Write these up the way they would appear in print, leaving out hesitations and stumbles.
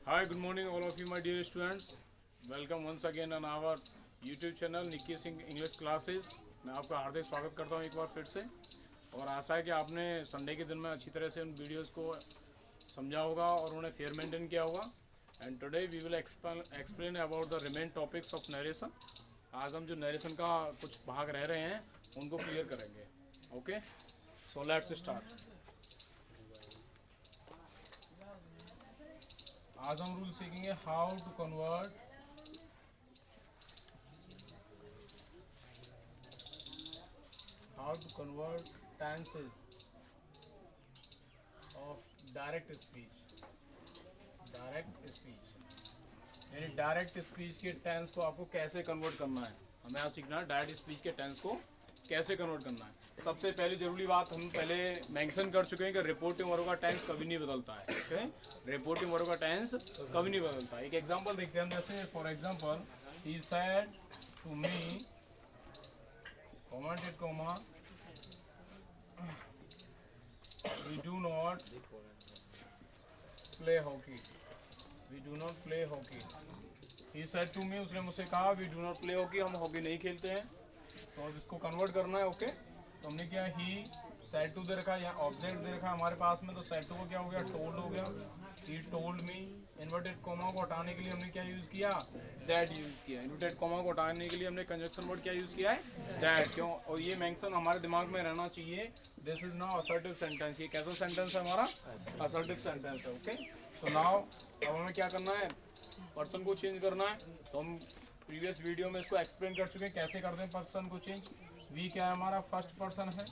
Hi, good morning, all of you, my dear students. Welcome once again on our YouTube channel Nikki Singh English classes. मैं आपका हार्दिक स्वागत करता हूं एक बार फिर से, और आशा है कि आपने संडे के दिन में अच्छी तरह से उन वीडियोस को समझा होगा और उन्हें फेयर मेंटेन किया होगा। And today we will explain about the remain topics of narration. आज हम जो नरेशन का कुछ भाग रह रहे हैं उनको क्लियर करेंगे। Okay, so let's start. आज हम रूल सीखेंगे how to convert tenses of direct speech. यानी डायरेक्ट स्पीच के टेंस को आपको कैसे कन्वर्ट करना है, हमें आज सीखना है डायरेक्ट स्पीच के टेंस को कैसे कन्वर्ट करना है। सबसे पहली जरूरी बात हम पहले मेंशन कर चुके हैं कि रिपोर्टिंग वर्ब का टेंस कभी नहीं बदलता है। ओके, रिपोर्टिंग वर्ब का टेंस कभी नहीं बदलता है। एक एग्जांपल देखते हैं हम, जैसे for example he said to me comma we do not play hockey. He said to me, उसने मुझसे कहा we do not play hockey, हम हॉकी नहीं खेलते हैं। तो अब इसको कन्वर्ट करना है। ओके, तो हमने क्या ही सेड टू दे रखा है, यहाँ ऑब्जेक्ट दे रखा है हमारे पास में, तो सेड टू को क्या हो गया, टोल्ड हो गया। He told me. Inverted comma को हटाने के लिए हमने क्या यूज़ किया, दैट यूज़ किया। इन्वर्टेड कॉमा को हटाने के लिए हमने कंजक्शन वर्ड क्या यूज़ किया है, दैट। क्यों? और ये मेंशन हमारे दिमाग में रहना चाहिए, this is now assertive sentence. ये कैसा सेंटेंस है हमारा, असर्टिव सेंटेंस है। ओके, तो नाउ अब हमें क्या करना है, पर्सन को चेंज करना है। तो हम प्रीवियस वीडियो में इसको एक्सप्लेन कर चुके हैं कैसे करते हैं पर्सन को चेंज। वी क्या है हमारा, फर्स्ट पर्सन है।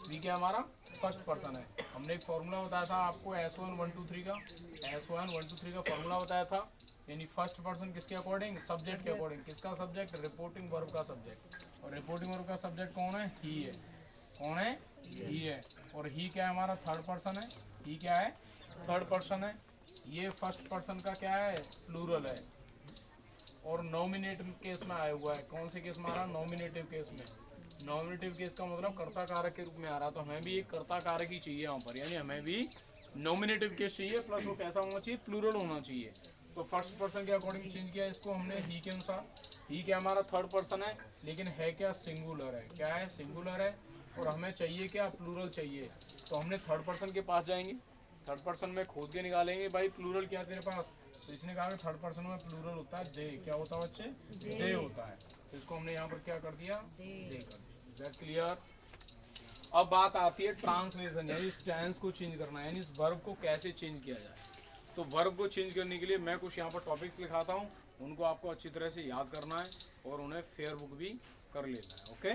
वी क्या हमारा, फर्स्ट पर्सन है। हमने एक फॉर्मूला बताया था आपको S1 1 2 3 का, S1 1 2 3 का फॉर्मूला बताया था। यानी फर्स्ट पर्सन किसके अकॉर्डिंग, सब्जेक्ट के अकॉर्डिंग। किसका सब्जेक्ट, रिपोर्टिंग वर्ब का सब्जेक्ट। और रिपोर्टिंग वर्ब का सब्जेक्ट कौन है, ही है। कौन है, ही है। और ही क्या है हमारा, थर्ड पर्सन है। ही क्या है, थर्ड पर्सन है। ये फर्स्ट पर्सन का क्या है, प्लूरल है। और नॉमिनेटिव केस में आया हुआ है। कौन से केस में आ रहा है, नॉमिनेटिव केस में। नॉमिनेटिव केस का मतलब कर्ता कारक के रूप में आ रहा, तो हमें भी एक कर्ता कारक ही चाहिए यहाँ पर, यानी हमें भी नॉमिनेटिव केस चाहिए, प्लस वो कैसा होना चाहिए, प्लूरल होना चाहिए। तो फर्स्ट पर्सन के अकॉर्डिंग चेंज किया इसको हमने ही के अनुसार। ही क्या हमारा थर्ड पर्सन है, लेकिन है क्या, सिंगुलर है। क्या है, सिंगुलर है। और हमें चाहिए क्या, प्लूरल चाहिए। तो हमने थर्ड पर्सन के पास जाएंगे, थर्ड पर्सन में खोद के निकालेंगे भाई प्लूरल क्या है तेरे पास। तो इसने कहा कि थर्ड पर्सन में प्लूरल होता है दे। क्या होता है बच्चे, दे होता है। तो इसको हमने यहाँ पर क्या कर दिया, दे कर दिया। That clear. अब बात आती है ट्रांसलेशन, यानी इस टेंस को चेंज करना है, यानी इस वर्ब को कैसे चेंज किया जाए। तो वर्ब को चेंज करने के लिए मैं कुछ यहाँ पर टॉपिक्स लिखाता हूँ, उनको आपको अच्छी तरह से याद करना है और उन्हें फेयर बुक भी कर लेना है। ओके,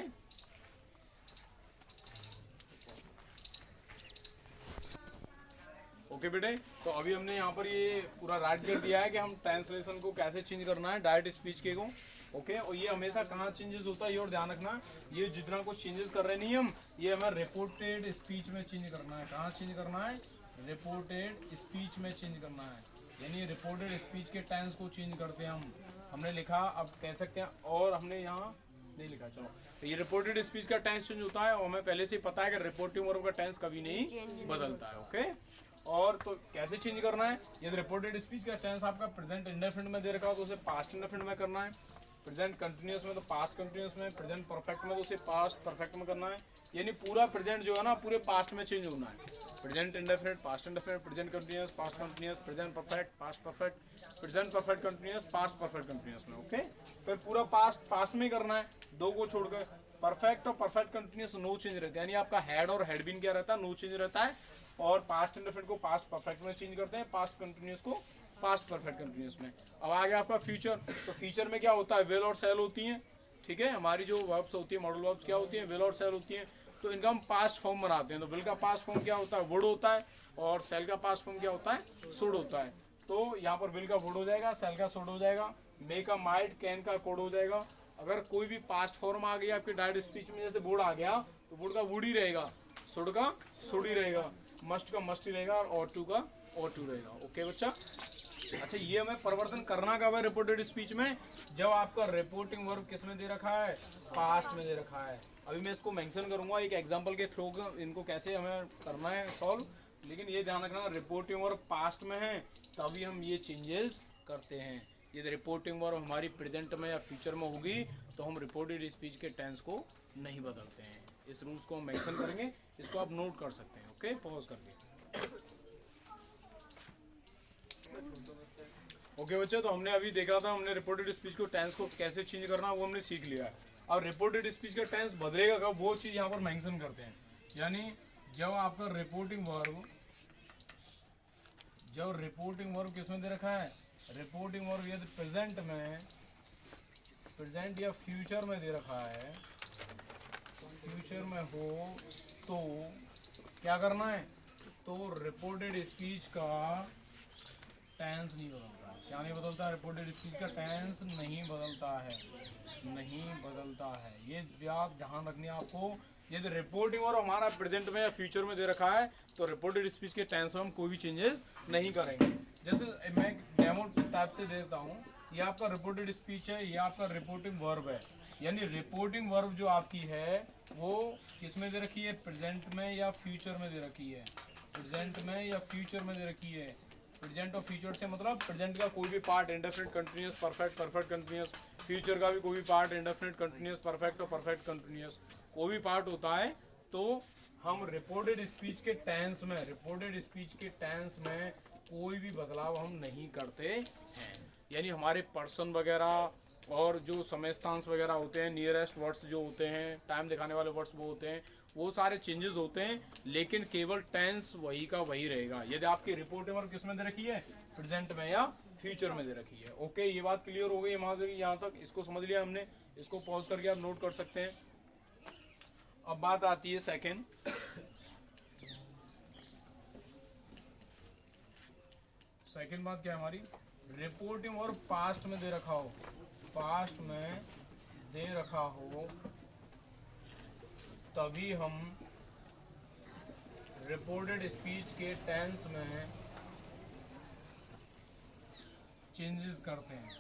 ओके बेटे, तो अभी हमने यहाँ पर ये पूरा राइट कर दिया है कि हम ट्रांसलेशन को कैसे चेंज करना है, डायरेक्ट स्पीच के को। ओके, और ये हमेशा कहाँ चेंजेस होता है, ये और ध्यान रखना, ये जितना कुछ चेंजेस कर रहे नहीं हम, ये हमें रिपोर्टेड स्पीच में चेंज करना है। कहाँ चेंज करना है, रिपोर्टेड स्पीच में चेंज करना है। यानी रिपोर्टेड स्पीच के टेंस को चेंज करते हैं हम। हमने लिखा, अब कह सकते हैं, और हमने यहाँ नहीं लिखा, चलो। तो ये रिपोर्टेड स्पीच का टेंस चेंज होता है, और हमें पहले से पता है कि रिपोर्टिंग वर्ब का टेंस कभी नहीं बदलता है। ओके, और तो कैसे चेंज करना है, यदि रिपोर्टेड स्पीच का टेंस आपका प्रेजेंट इंडेफिनिट में दे रखा हो तो उसे पास्ट इंडेफिनिट में करना है। प्रेजेंट कंटिन्यूअस में तो पास्ट कंटिन्यूअस में, प्रेजेंट परफेक्ट में तो उसे पास्ट परफेक्ट में करना है। यानी पूरा प्रेजेंट जो है ना पूरे पास्ट में चेंज होना है। Present indefinite, past indefinite, present continuous, past continuous, present perfect, past perfect, present perfect continuous, past perfect continuous में। ओके, फिर पूरा पास्ट में करना है, दो को छोड़कर। परफेक्ट और परफेक्ट कंटिन्यूअस नो चेंज रहता है, यानी आपका हैड और हैड बीन क्या रहता है, नो चेंज रहता है। और पास्ट इंडेफिनिट को पास्ट परफेक्ट में चेंज करते हैं, पास्ट कंटिन्यूअस को पास्ट परफेक्ट कंटिन्यूअस में। अब आ गया आपका फ्यूचर। तो फ्यूचर में क्या होता है, विल और सेल होती हैं। ठीक है, हमारी जो वर्ब्स होती है, मॉडल वर्ब्स क्या होती हैं, विल और सेल होती हैं। तो इनका हम पास्ट फॉर्म बनाते हैं। तो विल का पास्ट फॉर्म क्या होता है, वुड होता है, और सेल का पास्ट फॉर्म क्या होता है, शुड होता है। तो यहाँ पर विल का वुड हो जाएगा, सेल का शुड हो जाएगा, मे का माइट, कैन का कोड हो जाएगा। अगर कोई भी पास्ट फॉर्म आ गया आपके डायरेक्ट स्पीच में, जैसे वुड आ गया तो वुड का वुड ही रहेगा, शुड का शुड ही रहेगा, मस्ट का मस्ट ही रहेगा, और टू का और टू रहेगा। ओके बच्चा, अच्छा ये हमें परिवर्तन करना कब है रिपोर्टेड स्पीच में, जब आपका रिपोर्टिंग वर्ब किस में दे रखा है, पास्ट में दे रखा है। अभी मैं इसको मेंशन करूंगा एक एग्जांपल के थ्रू, इनको कैसे हमें करना है सॉल्व। लेकिन ये ध्यान रखना रिपोर्टिंग वर्ब पास्ट में है तभी हम ये चेंजेस करते हैं। यदि रिपोर्टिंग वर्ब हमारी प्रेजेंट में या फ्यूचर में होगी तो हम रिपोर्टेड स्पीच के टेंस को नहीं बदलते हैं। इस रूल्स को हम मेंशन करेंगे, इसको आप नोट कर सकते हैं। ओके, पॉज करके। ओके बच्चे, तो हमने अभी देखा था, हमने रिपोर्टेड स्पीच को टेंस को कैसे चेंज करना वो हमने सीख लिया है। अब रिपोर्टेड स्पीच का टेंस बदलेगा कब, वो चीज़ यहाँ पर मेंशन करते हैं। यानी जब आपका रिपोर्टिंग वर्ब किस में दे रखा है, रिपोर्टिंग वर्ब यदि प्रेजेंट या फ्यूचर में दे रखा है, फ्यूचर में हो तो क्या करना है, तो रिपोर्टेड स्पीच का टेंस नहीं बदलता है। क्या नहीं बदलता है, रिपोर्टेड स्पीच का टेंस नहीं बदलता है। ये बात ध्यान रखनी है आपको। यदि रिपोर्टिंग और हमारा प्रेजेंट में या फ्यूचर में दे रखा है तो रिपोर्टेड स्पीच के टेंस में हम कोई भी चेंजेस नहीं करेंगे। जैसे मैं डेमो टाइप से देता हूँ, ये आपका रिपोर्टेड स्पीच है, ये आपका रिपोर्टिंग वर्ब है। यानी रिपोर्टिंग वर्ब जो आपकी है वो किस में दे रखी है, प्रेजेंट में या फ्यूचर में दे रखी है, प्रेजेंट में या फ्यूचर में दे रखी है। प्रेजेंट और फ्यूचर से मतलब प्रेजेंट का कोई भी part indefinite continuous perfect perfect continuous, future का भी कोई भी पार्ट इंडेफिनिट कंटिन्यूअस परफेक्ट और परफेक्ट कंटिन्यूअस कोई भी पार्ट होता है तो हम रिपोर्टेड स्पीच के टेंस में कोई भी बदलाव हम नहीं करते हैं। यानी हमारे पर्सन वगैरह और जो समय स्थान वगैरह होते हैं, नियरेस्ट वर्ड्स जो होते हैं, टाइम दिखाने वाले वर्ड्स वो होते हैं, वो सारे चेंजेस होते हैं, लेकिन केवल टेंस वही का वही रहेगा। यदि आपकी रिपोर्टिंग वर्ब किस में दे रखी है, प्रेजेंट में या फ्यूचर में दे रखी है। ओके, ये बात क्लियर हो गई यहाँ तक, इसको समझ लिया हमने। इसको पॉज करके आप नोट कर सकते हैं। अब बात आती है सेकंड बात क्या है हमारी, रिपोर्टिंग वर्ब पास्ट में दे रखा हो, तभी हम रिपोर्टेड स्पीच के टेंस में चेंजेस करते हैं।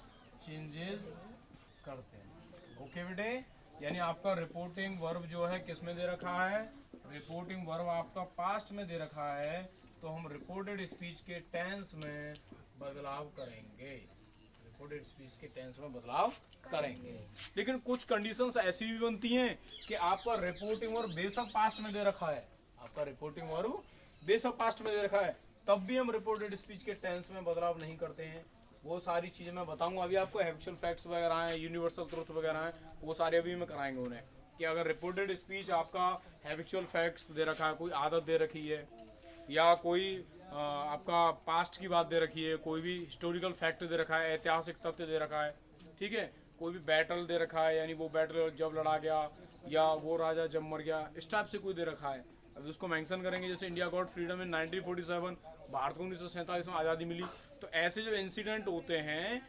ओके बेटे, यानी आपका रिपोर्टिंग वर्ब जो है किस में दे रखा है, रिपोर्टिंग वर्ब आपका पास्ट में दे रखा है, तो हम रिपोर्टेड स्पीच के टेंस में बदलाव करेंगे। लेकिन कुछ कंडीशंस ऐसी भी बनती हैं कि आपका रिपोर्टिंग वर्ब बेशक पास्ट में दे रखा है, तब भी हम रिपोर्टेड स्पीच के टेंस में बदलाव नहीं करते हैं। वो सारी चीज़ें मैं बताऊंगा अभी आपको। हैबिचुअल फैक्ट्स वगैरह हैं, यूनिवर्सल ट्रुथ वगैरह हैं, वो सारे अभी में कराएंगे उन्हें कि अगर रिपोर्टेड स्पीच आपका हैबिचुअल फैक्ट्स दे रखा है, कोई आदत दे रखी है, या कोई आपका पास्ट की बात दे रखी है, कोई भी हिस्टोरिकल फैक्ट दे रखा है, ऐतिहासिक तथ्य दे रखा है, ठीक है, कोई भी बैटल दे रखा है, यानी वो बैटल जब लड़ा गया या वो राजा जब मर गया, इस टाइप से कोई दे रखा है, अभी उसको मेंशन करेंगे। जैसे इंडिया गॉट फ्रीडम इन 1947, भारत को 1947 में आज़ादी मिली। तो ऐसे जो इंसिडेंट होते हैं,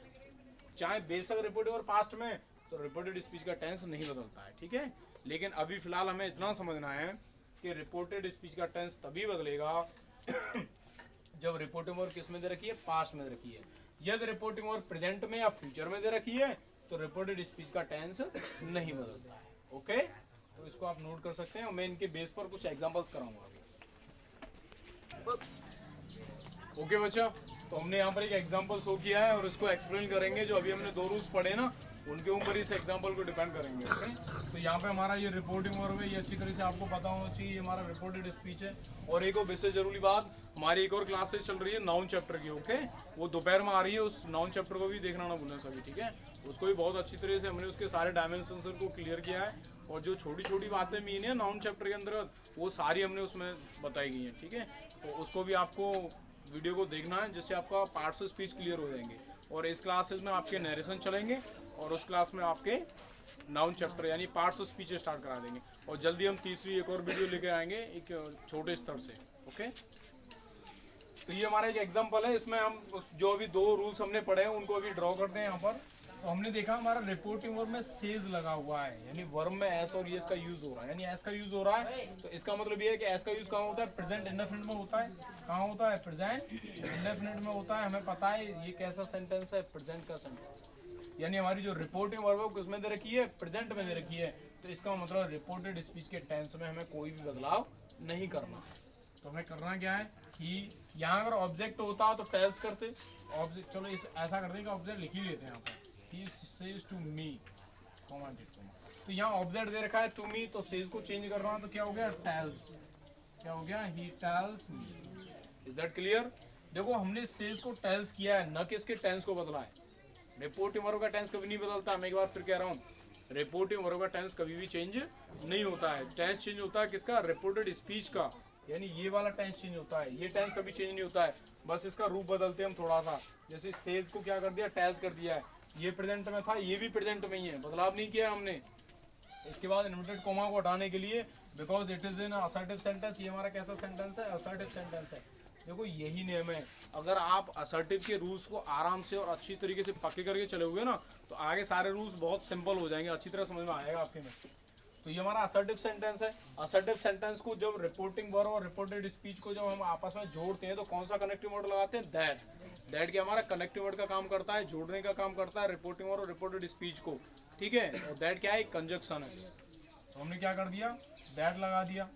चाहे बेशक रिपोर्टेड और पास्ट में, तो रिपोर्टेड स्पीच का टेंस नहीं बदलता है, ठीक है। लेकिन अभी फिलहाल हमें इतना समझना है कि रिपोर्टेड स्पीच का टेंस तभी बदलेगा जब रिपोर्टिंग वर्ब किस में दे रखी है, पास्ट में दे रखी है। यदि रिपोर्टिंग वर्ब प्रेजेंट में या फ्यूचर में दे रखी है तो रिपोर्टेड स्पीच का टेंस नहीं बदलता है। ओके, तो इसको आप नोट कर सकते हैं और मैं इनके बेस पर कुछ एग्जांपल्स कराऊंगा अभी। ओके बच्चा, तो हमने यहाँ पर एक एग्जांपल शो किया है और इसको एक्सप्लेन करेंगे। जो अभी हमने 2 रूल्स पढ़े ना, उनके ऊपर इस एग्जांपल को डिपेंड करेंगे। ओके, तो यहाँ पे हमारा ये रिपोर्टिंग वर्ब है, ये अच्छी तरह से आपको पता होना चाहिए, ये हमारा रिपोर्टेड स्पीच है। और एक और विशेष जरूरी बात, हमारी एक और क्लासेस चल रही है नाउन चैप्टर की। ओके, वो दोपहर में आ रही है, उस नाउन चैप्टर को भी देखना ना भूलना सभी, ठीक है। उसको भी बहुत अच्छी तरह से हमने उसके सारे डायमेंशंस को क्लियर किया है, और जो छोटी छोटी बातें मीन है नाउन चैप्टर के अंतर्गत, वो सारी हमने उसमें बताई गई हैं, ठीक है। तो उसको भी आपको वीडियो को देखना है, जिससे आपका पार्ट्स ऑफ स्पीच क्लियर हो जाएंगे। और इस क्लासेस में आपके नरेशन चलेंगे और उस क्लास में आपके नाउन चैप्टर यानी पार्ट्स ऑफ स्पीच स्टार्ट करा देंगे। और जल्दी हम तीसरी एक और वीडियो लेके आएंगे एक छोटे स्तर से। ओके, तो ये हमारा एक एग्जांपल है, इसमें हम जो अभी 2 रूल्स हमने पढ़े हैं उनको अभी ड्रॉ करते हैं यहाँ पर। तो हमने देखा हमारा रिपोर्टिंग वर्ब में सेज लगा हुआ है, यानी वर्ब में एस और यस का यूज हो रहा है, यानी एस का यूज हो रहा है। तो इसका मतलब ये है कि एस का यूज कहाँ होता है, प्रेजेंट इंडेफिनिट में होता है। कहाँ होता है, प्रेजेंट इंडेफिनिट में होता है। हमें पता है ये कैसा सेंटेंस है, प्रेजेंट का सेंटेंस। यानी हमारी जो रिपोर्टिंग वर्ब है किसमें दे रखी है, प्रेजेंट में दे रखी है। तो इसका मतलब रिपोर्टेड स्पीच के टेंस में हमें कोई भी बदलाव नहीं करना। तो हमें करना क्या है कि यहाँ अगर ऑब्जेक्ट होता तो टेल्स करते ऑब्जेक्ट, चलो इस ऐसा करते हैं कि ऑब्जेक्ट लिख ही लेते हैं यहाँ पर, he says to me comma did comma. तो यहाँ ऑब्जेक्ट दे रखा है टू मी, तो सेज को चेंज कर रहा हूँ तो क्या हो गया टेल्स, क्या हो गया he tells me. Is that clear? देखो हमने सेज को टेल्स किया है, न कि इसके टेंस को बदला है। रिपोर्टिव वर्ब का टेंस कभी नहीं बदलता, मैं एक बार फिर कह रहा हूँ, रिपोर्टिव वर्ब का टेंस कभी भी चेंज नहीं होता है। टेंस चेंज होता है किसका? रिपोर्टेड स्पीच का, यानी ये वाला टेंस चेंज होता है, ये टेंस कभी चेंज नहीं होता है, बस इसका रूप बदलते हैं हम थोड़ा सा। जैसे सेज को क्या कर दिया, टेल्स कर दिया है, ये प्रेजेंट में था, ये भी प्रेजेंट में ही है, बदलाव नहीं किया हमने। इसके बाद इन्वर्टेड कॉमा को हटाने के लिए, because it is in assertive sentence, ये हमारा कैसा सेंटेंस है? असर्टिव सेंटेंस है। देखो यही नियम है, अगर आप असर्टिव के रूल्स को आराम से और अच्छी तरीके से पक्के करके चलोगे ना, तो आगे सारे रूल्स बहुत सिंपल हो जाएंगे, अच्छी तरह समझ में आएगा आपके में। तो ये हमारा असर्टिव सेंटेंस है। असर्टिव सेंटेंस को जब रिपोर्टिंग वर्ब और रिपोर्टेड स्पीच को जब हम आपस में जोड़ते हैं तो कौन सा कनेक्टिव वर्ड लगाते हैं? दैट। दैट क्या हमारा कनेक्टिव वर्ड का काम करता है, जोड़ने का काम करता है रिपोर्टिंग वर्ब और रिपोर्टेड स्पीच को, ठीक है। और दैट क्या है? कंजक्शन है। तो हमने क्या कर दिया? दैट लगा दिया।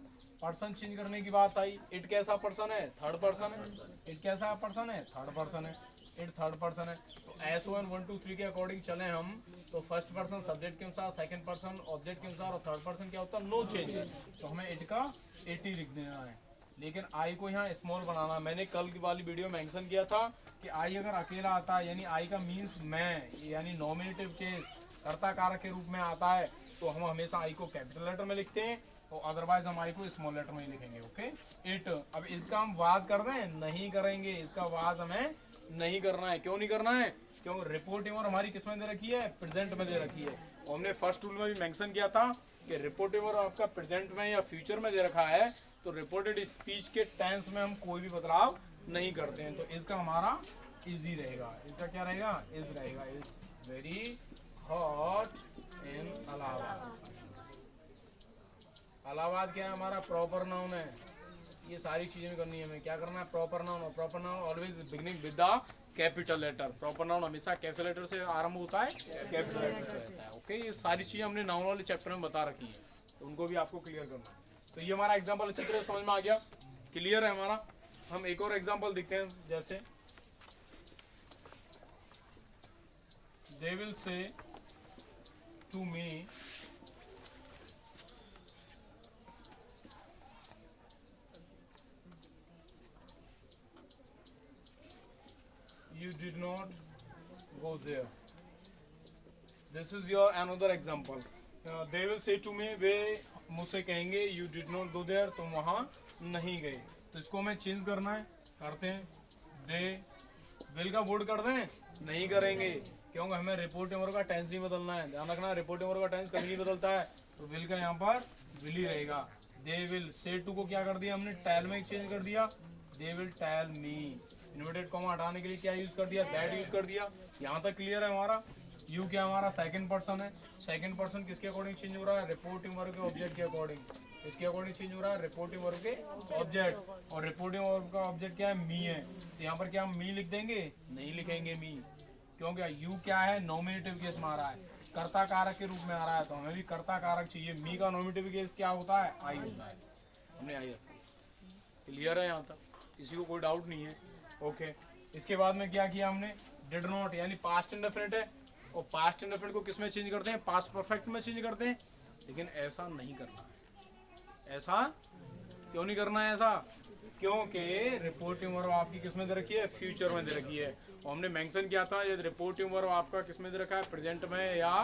पर्सन चेंज करने की बात आई, इट कैसा पर्सन है? थर्ड पर्सन है। इट कैसा पर्सन है? थर्ड पर्सन है। इट थर्ड पर्सन है। तो SON 1 2 3 के अकॉर्डिंग चले हम, तो फर्स्ट पर्सन सब्जेक्ट के अनुसार, सेकंड पर्सन ऑब्जेक्ट के अनुसार, और थर्ड पर्सन क्या होता है? No change. तो हमें इट का 80 लिख देना है, लेकिन आई को यहाँ स्मॉल बनाना। मैंने कल की वाली वीडियो में मेंशन किया था कि आई अगर अकेला आता है, यानी आई का मीन्स मैं, यानी नॉमिनेटिव केस कर्ता कारक के रूप में आता है, तो हम हमेशा आई को कैपिटल लेटर में लिखते हैं, और अदरवाइज हम आई को स्मॉल लेटर में ही लिखेंगे। ओके। इट, अब इसका हम वाज कर दें? नहीं करेंगे, इसका वाज हमें नहीं करना है। क्यों नहीं करना है? क्योंकि रिपोर्टिंग और हमारी किस में दे रखी है? प्रेजेंट में दे रखी है। और हमने फर्स्ट रूल में भी मेंशन किया था कि रिपोर्टिंग और आपका प्रेजेंट में या फ्यूचर में दे रखा है, तो रिपोर्टेड स्पीच के टेंस में हम कोई भी बदलाव नहीं करते हैं। तो इसका हमारा इजी रहेगा। इसका क्या रहेगा? इज रहेगा। Is very hot in Allahabad. Allahabad क्या है? हमारा प्रॉपर नाउन है। ये सारी चीजें करनी है हमें। क्या करना है? Proper noun. और proper noun always beginning with the capital letter. Proper noun हमेशा कैसे लेटर से आरंभ होता है? कैपिटल लेटर से रहता है। ओके। ये सारी चीजें हमने नाउन वाले चैप्टर में बता रखी है, तो उनको भी आपको क्लियर करना है। तो ये हमारा एग्जाम्पल अच्छी तरह समझ में आ गया, क्लियर है हमारा। हम एक और एग्जाम्पल देखते हैं, जैसे they will say to me you did not go there. This is your another example. They will say to me, वे मुझसे कहेंगे you did not go there, तुम वहाँ नहीं गए। तो इसको हमें चेंज करना है, करते हैं। they will का वुड कर दें? नहीं करेंगे, क्योंकि हमें रिपोर्टिंग वर्ब का टेंस नहीं बदलना है। ध्यान रखना, रिपोर्टिंग वर्ब का टेंस कभी नहीं बदलता है, तो will का यहाँ पर will ही रहेगा। they will say to को क्या कर दिया हमने? tell में चेंज कर दिया, they will tell me। Inverted comma हटाने के लिए क्या यूज कर दिया? दैट यूज कर दिया। यहाँ तक क्लियर है हमारा। यू क्या हमारा? सेकंड पर्सन है। सेकंड पर्सन किसके अकॉर्डिंग चेंज हो रहा है? रिपोर्टिंग वर्ब के ऑब्जेक्ट के अकॉर्डिंग। इसके अकॉर्डिंग चेंज हो रहा है? रिपोर्टिंग वर्ब के ऑब्जेक्ट। और रिपोर्टिंग वर्ब का ऑब्जेक्ट क्या है? मी है। तो यहाँ पर क्या हम मी लिख देंगे? नहीं लिखेंगे मी, क्योंकि यू क्या है? नॉमिनेटिव केस में आ रहा है, कर्ता कारक के रूप में आ रहा है, तो हमें भी कर्ता कारक चाहिए। मी का नॉमिनेटिव केस क्या होता है? आई होता है। हमने आई रखा। क्लियर है यहाँ तक? किसी को कोई डाउट नहीं है? ओके। इसके बाद में क्या किया हमने? डिड नॉट, यानी पास्ट इंडेफिनिट है, और पास्ट इंडेफिनिट को किस में चेंज करते हैं? पास्ट परफेक्ट में चेंज करते हैं। लेकिन ऐसा नहीं करना है। ऐसा क्यों नहीं करना है? ऐसा क्योंकि रिपोर्टिंग वर्ब आपकी किस में दे रखी है? फ्यूचर में दे रखी है। और हमने मेंशन किया था यदि रिपोर्टिंग वर्ब आपका किस में दे रखा है? प्रेजेंट में या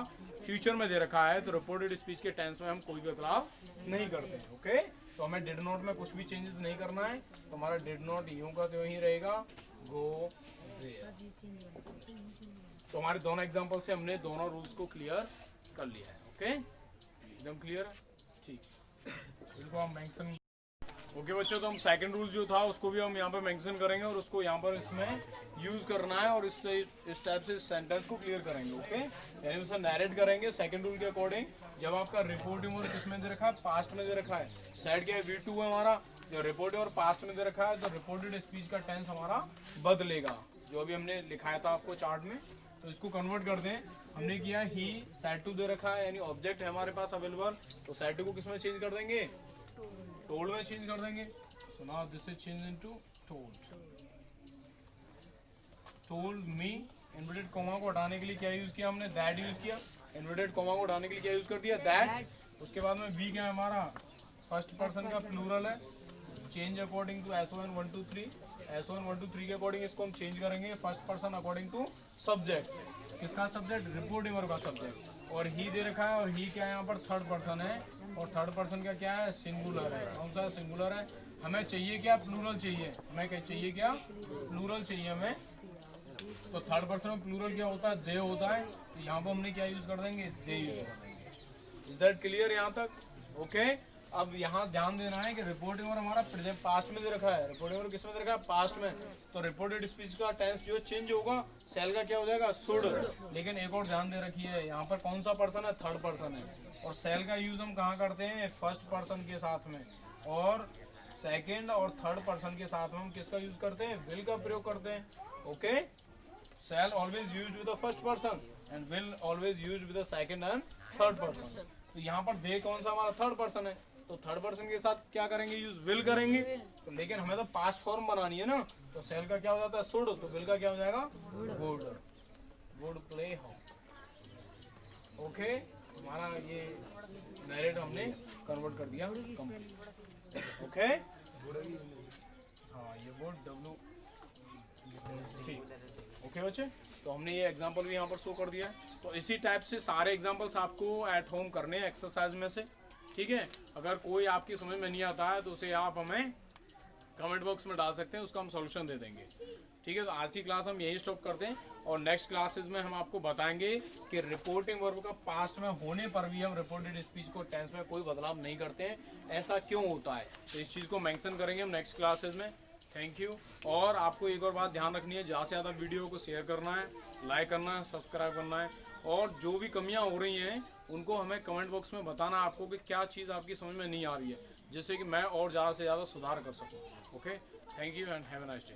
फ्यूचर में दे रखा है, तो रिपोर्टेड स्पीच के टेंस में हम कोई बदलाव नहीं करते हैं। ओके। तो हमें डिड नॉट में कुछ भी चेंजेस नहीं करना है, तो हमारा डिड नॉट यूं का तो यही रहेगा, गो देयर। तो हमारे दोनों एग्जांपल से हमने दोनों रूल्स को क्लियर कर लिया है। ओके, एकदम क्लियर है। ठीक, इनको हम मेंशन। ओके बच्चों, तो हम सेकंड रूल जो था उसको भी हम यहाँ पे मेंशन करेंगे और उसको यहाँ पर इसमें यूज करना है, और इससे इस टाइप से सेंटेंस को क्लियर करेंगे। ओके, यानी उसे नैरेट करेंगे सेकंड रूल के अकॉर्डिंग। जब आपका रिपोर्टिंग और किसमें दे रखा है? पास्ट में दे रखा है। साइड क्या है? V2 है हमारा। जो रिपोर्टिंग और पास्ट में दे रखा है, तो रिपोर्टेड स्पीच का टेंस हमारा बदलेगा, जो अभी हमने लिखाया था आपको चार्ट में। तो इसको कन्वर्ट कर दें। हमने किया ही सेड टू दे रखा है, यानी ऑब्जेक्ट है हमारे पास अवेलेबल, तो सेड टू को किसमें चेंज कर देंगे? टोल्ड में चेंज कर देंगे। So now this is change into told. Told me, inverted comma को हटाने के लिए क्या यूज किया हमने, दैट यूज किया। इन्वर्टेड कॉमा को हटाने के लिए क्या यूज कर दिया, दैट। उसके बाद में वी क्या है हमारा, फर्स्ट पर्सन का प्लूरल है। Change according to SON 1 2 3, SON 1 2 3 के अकॉर्डिंग इसको हम चेंज करेंगे। First person according to subject, किसका सब्जेक्ट, रिपोर्टिंग वर्ब का सब्जेक्ट। और ही दे रखा है, और ही क्या है यहाँ पर थर्ड पर्सन है, और थर्ड पर्सन का क्या है, सिंगुलर है। कौन सा सिंगुलर है, हमें चाहिए क्या, प्लूरल चाहिए। हमें क्या चाहिए, क्या प्लूरल चाहिए हमें। तो थर्ड पर्सन में प्लूरल क्या होता है, दे होता है। तो यहाँ पर हमने क्या यूज कर देंगे, दे यूज कर देंगे। इज दैट क्लियर यहाँ तक, ओके। अब यहाँ ध्यान देना है कि रिपोर्टिंग वर्ब हमारा प्रेजेंट पास्ट में दे रखा है। रिपोर्टिंग वर्ब किस में दे रखा है, पास्ट में। तो रिपोर्टेड स्पीच का टेंस जो चेंज होगा, सेल का क्या हो जाएगा, शुड। लेकिन एक और ध्यान दे रखिए, यहाँ पर कौन सा पर्सन है, थर्ड पर्सन है। और सेल का यूज हम कहाँ करते हैं, फर्स्ट पर्सन के साथ में। और सेकेंड और थर्ड पर्सन के साथ में हम किसका यूज करते हैं, विल का प्रयोग करते हैं, okay. Shall always used with the first person and will always used with the second and third person। तो यहाँ पर दे कौन सा हमारा, थर्ड पर्सन है। तो थर्ड पर्सन के साथ क्या करेंगे, यूज विल करेंगे। तो लेकिन हमें तो पास्ट फॉर्म बनानी है ना, तो सेल का क्या हो जाता है, शुड। तो विल का क्या हो जाएगा, वुड। वुड प्ले हो, ओके। हमारा ये नरेट हमने कन्वर्ट कर दिया कंप्लीट, ओके। हाँ ये वुड डब्ल्यू, ठीक, ओके बच्चे। तो हमने ये एग्जांपल भी यहाँ पर शो कर दिया है। तो इसी टाइप से सारे एग्जांपल्स आपको एट होम करने हैं एक्सरसाइज में से, ठीक है। अगर कोई आपकी समझ में नहीं आता है तो उसे आप हमें कमेंट बॉक्स में डाल सकते हैं, उसका हम सॉल्यूशन दे देंगे, ठीक है। तो आज की क्लास हम यही स्टॉप करते हैं, और नेक्स्ट क्लासेस में हम आपको बताएंगे कि रिपोर्टिंग वर्ब का पास्ट में होने पर भी हम रिपोर्टेड स्पीच को टेंस में कोई बदलाव नहीं करते हैं, ऐसा क्यों होता है। तो इस चीज़ को मेंशन करेंगे हम नेक्स्ट क्लासेस में। Thank you. और आपको एक और बात ध्यान रखनी है, ज़्यादा से ज़्यादा वीडियो को शेयर करना है, लाइक करना है, सब्सक्राइब करना है। और जो भी कमियां हो रही हैं उनको हमें कमेंट बॉक्स में बताना आपको कि क्या चीज़ आपकी समझ में नहीं आ रही है, जिससे कि मैं और ज़्यादा से ज़्यादा सुधार कर सकूँ, okay. Thank you and have a nice day.